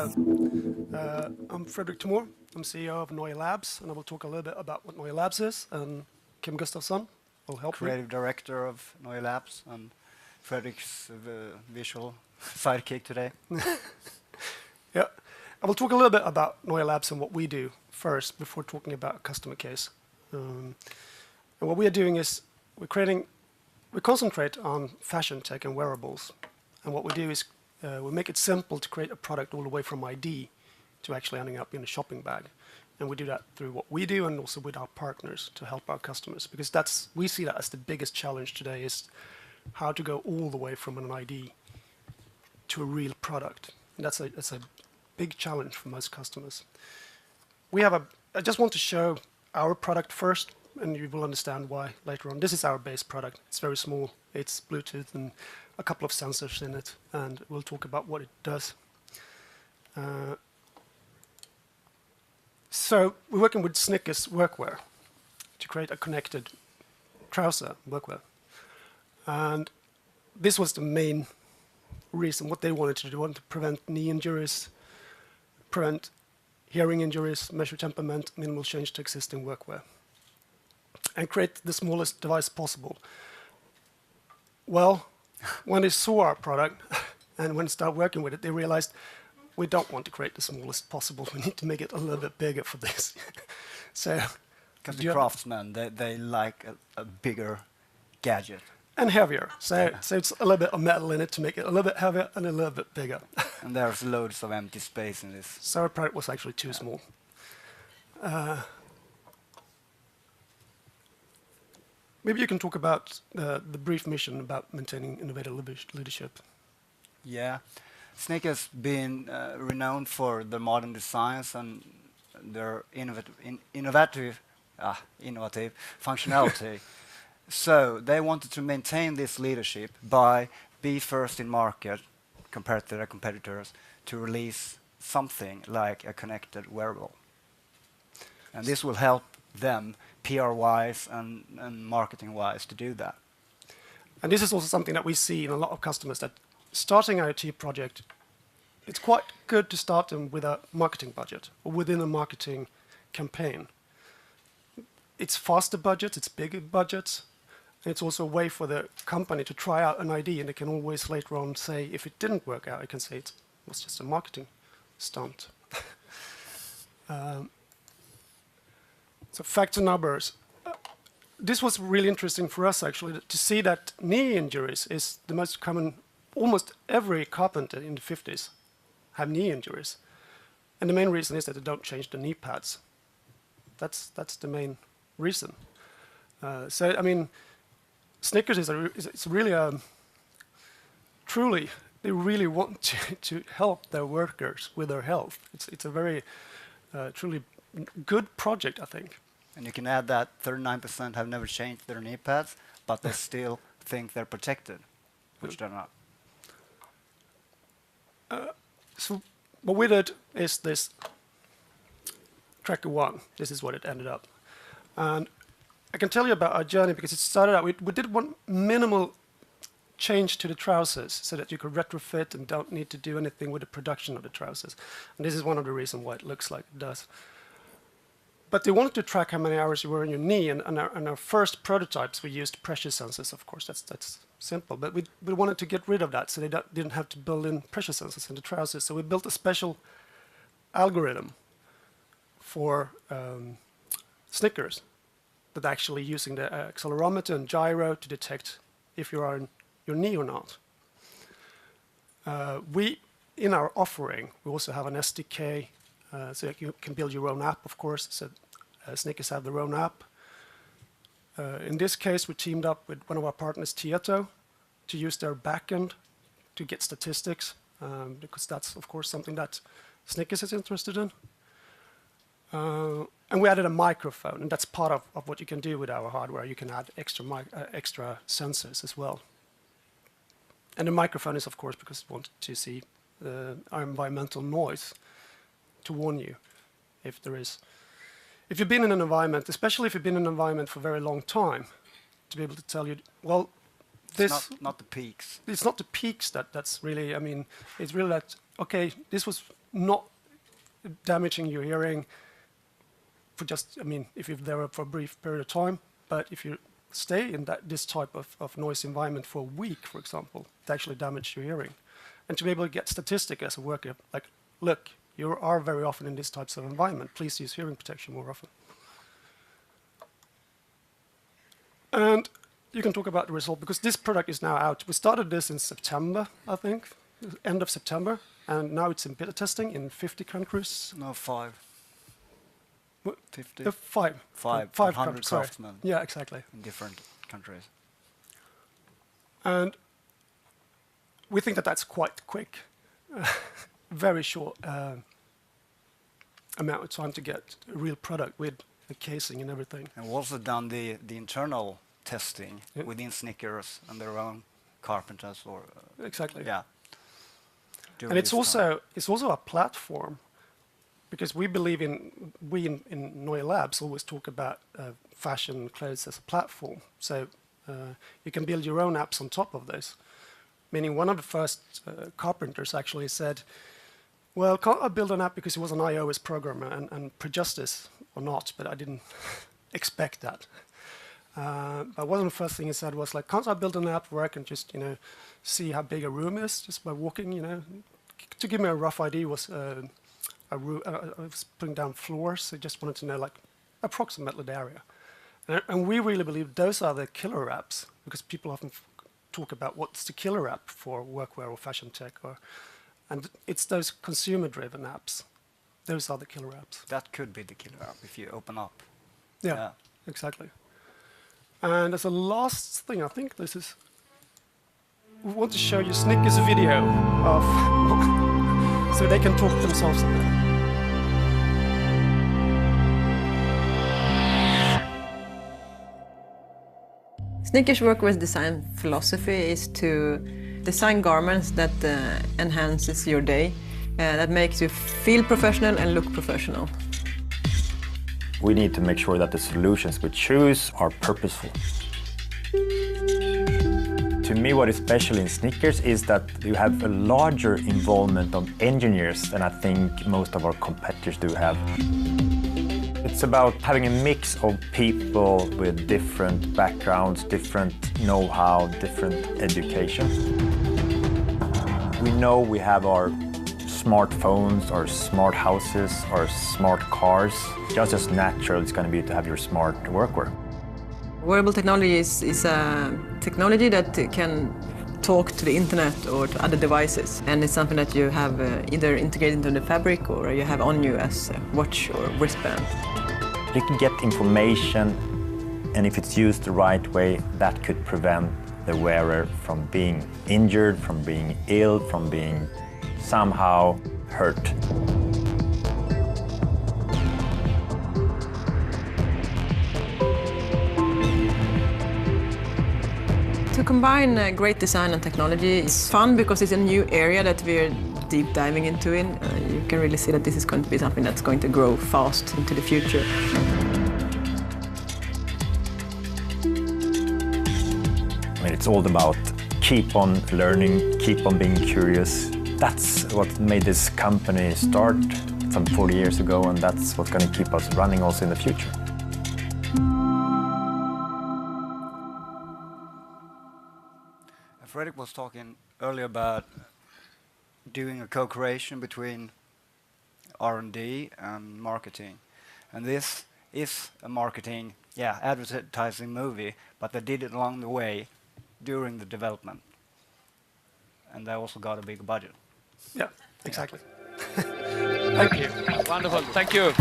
I'm Fredrik Timor. I'm CEO of Neuelabs, and I will talk a little bit about what Neuelabs is, and Kim Gustafsson will help me. Creative director of Neuelabs, and Fredrik's visual sidekick today. Yeah, I will talk a little bit about Neuelabs and what we do first before talking about a customer case. And what we are doing is we concentrate on fashion tech and wearables. And what we do is we make it simple to create a product all the way from ID to actually ending up in a shopping bag. And we do that through what we do and also with our partners to help our customers. Because we see that as the biggest challenge today is how to go all the way from an ID to a real product. And that's a big challenge for most customers. I just want to show our product first, and you will understand why later on. This is our base product. It's very small. It's Bluetooth and a couple of sensors in it, and we'll talk about what it does. So we're working with Snickers workwear to create a connected trouser workwear. And this was the main reason what they wanted to do. They wanted to prevent knee injuries, prevent hearing injuries, measure temperament, minimal change to existing workwear, and create the smallest device possible. Well, when they saw our product and when they started working with it, they realized we don't want to create the smallest possible. We need to make it a little bit bigger for this. So, because the craftsmen, they like a bigger gadget. And heavier. So it's a little bit of metal in it to make it a little bit heavier and a little bit bigger. And there's loads of empty space in this. So our product was actually too small. Maybe you can talk about the brief mission about maintaining innovative leadership. Yeah, Snickers been renowned for their modern designs and their innovative functionality. So they wanted to maintain this leadership by be first in market compared to their competitors to release something like a connected wearable. And this will help them PR-wise and marketing-wise to do that. And this is also something that we see in a lot of customers, that starting an IoT project, it's quite good to start them with a marketing budget or within a marketing campaign. It's faster budgets, it's bigger budgets, and it's also a way for the company to try out an idea, and they can always later on say, if it didn't work out, I can say it was just a marketing stunt. So facts and numbers. This was really interesting for us, actually, to see that knee injuries is the most common. Almost every carpenter in the 50s have knee injuries. And the main reason is that they don't change the knee pads. That's the main reason. So, I mean, Snickers is really truly, they really want to help their workers with their health. It's a very truly good project, I think. And you can add that 39% have never changed their knee pads, but they still think they're protected, which they're not. So what we did is this Tracker 1. This is what it ended up. And I can tell you about our journey because it started out, we did one minimal change to the trousers so that you could retrofit and don't need to do anything with the production of the trousers. And this is one of the reasons why it looks like it does. But they wanted to track how many hours you were on your knee, and our first prototypes, we used pressure sensors, of course, that's simple. But we wanted to get rid of that, so they didn't have to build in pressure sensors in the trousers. So we built a special algorithm for Snickers that actually using the accelerometer and gyro to detect if you are on your knee or not. In our offering, we also have an SDK, so that you can build your own app, of course. So Snickers have their own app. In this case, we teamed up with one of our partners, Tieto, to use their backend to get statistics, because that's, of course, something that Snickers is interested in. And we added a microphone, and that's part of what you can do with our hardware. You can add extra sensors as well. And the microphone is, of course, because we wanted to see our environmental noise to warn you if there is. If you've been in an environment, especially if you've been in an environment for a very long time, to be able to tell you, well, this... It's not the peaks. It's not the peaks that's really, I mean, it's really that, okay, this was not damaging your hearing for just, if you're there for a brief period of time, but if you stay in this type of noise environment for a week, for example, it actually damages your hearing. And to be able to get statistic as a worker, like, look, you are very often in these types of environment, please use hearing protection more often. And you can talk about the result, because this product is now out. We started this in September, I think, end of September, and now it's in beta testing in 50 countries. No, 5. What? 50? 5. 500 countries, sorry. craftsmen. Yeah, exactly. In different countries. And we think that that's quite quick. Very short amount of time to get a real product with the casing and everything. And we've also done the internal testing within Snickers and their own carpenters or exactly. Yeah. And it's also a platform, because we believe in Neuelabs always talk about fashion clothes as a platform. So you can build your own apps on top of this. Meaning one of the first carpenters actually said, well, can't I build an app, because he was an iOS programmer and produced this or not, but I didn't expect that. But one of the first things he said was like, can't I build an app where I can just, see how big a room is just by walking, To give me a rough idea was I was putting down floors. I just wanted to know like approximately the area. And we really believe those are the killer apps, because people often talk about what's the killer app for workwear or fashion tech, and it's those consumer-driven apps. Those are the killer apps. That could be the killer app if you open up. Yeah, exactly. And as a last thing, I think this is, we want to show you Snickers video of, so they can talk themselves about it. Snickers' workwear design philosophy is to design garments that enhances your day, that makes you feel professional and look professional. We need to make sure that the solutions we choose are purposeful. To me, what is special in Snickers is that you have a larger involvement of engineers than I think most of our competitors do have. It's about having a mix of people with different backgrounds, different know-how, different education. We know we have our smartphones, our smart houses, our smart cars. Just as natural it's going to be to have your smart workwear. Wearable technology is a technology that can talk to the internet or to other devices, and it's something that you have either integrated into the fabric or you have on you as a watch or wristband. You can get information, and if it's used the right way, that could prevent the wearer from being injured, from being ill, from being somehow hurt. To combine great design and technology is fun because it's a new area that we're deep diving into. You can really see that this is going to be something that's going to grow fast into the future. I mean, it's all about keep on learning, keep on being curious. That's what made this company start some 40 years ago, and that's what's going to keep us running also in the future. Fredrik was talking earlier about doing a co-creation between R&D and marketing. And this is a marketing, advertising movie, but they did it along the way during the development. And they also got a big budget. Yeah, exactly. Thank you. Wonderful, thank you.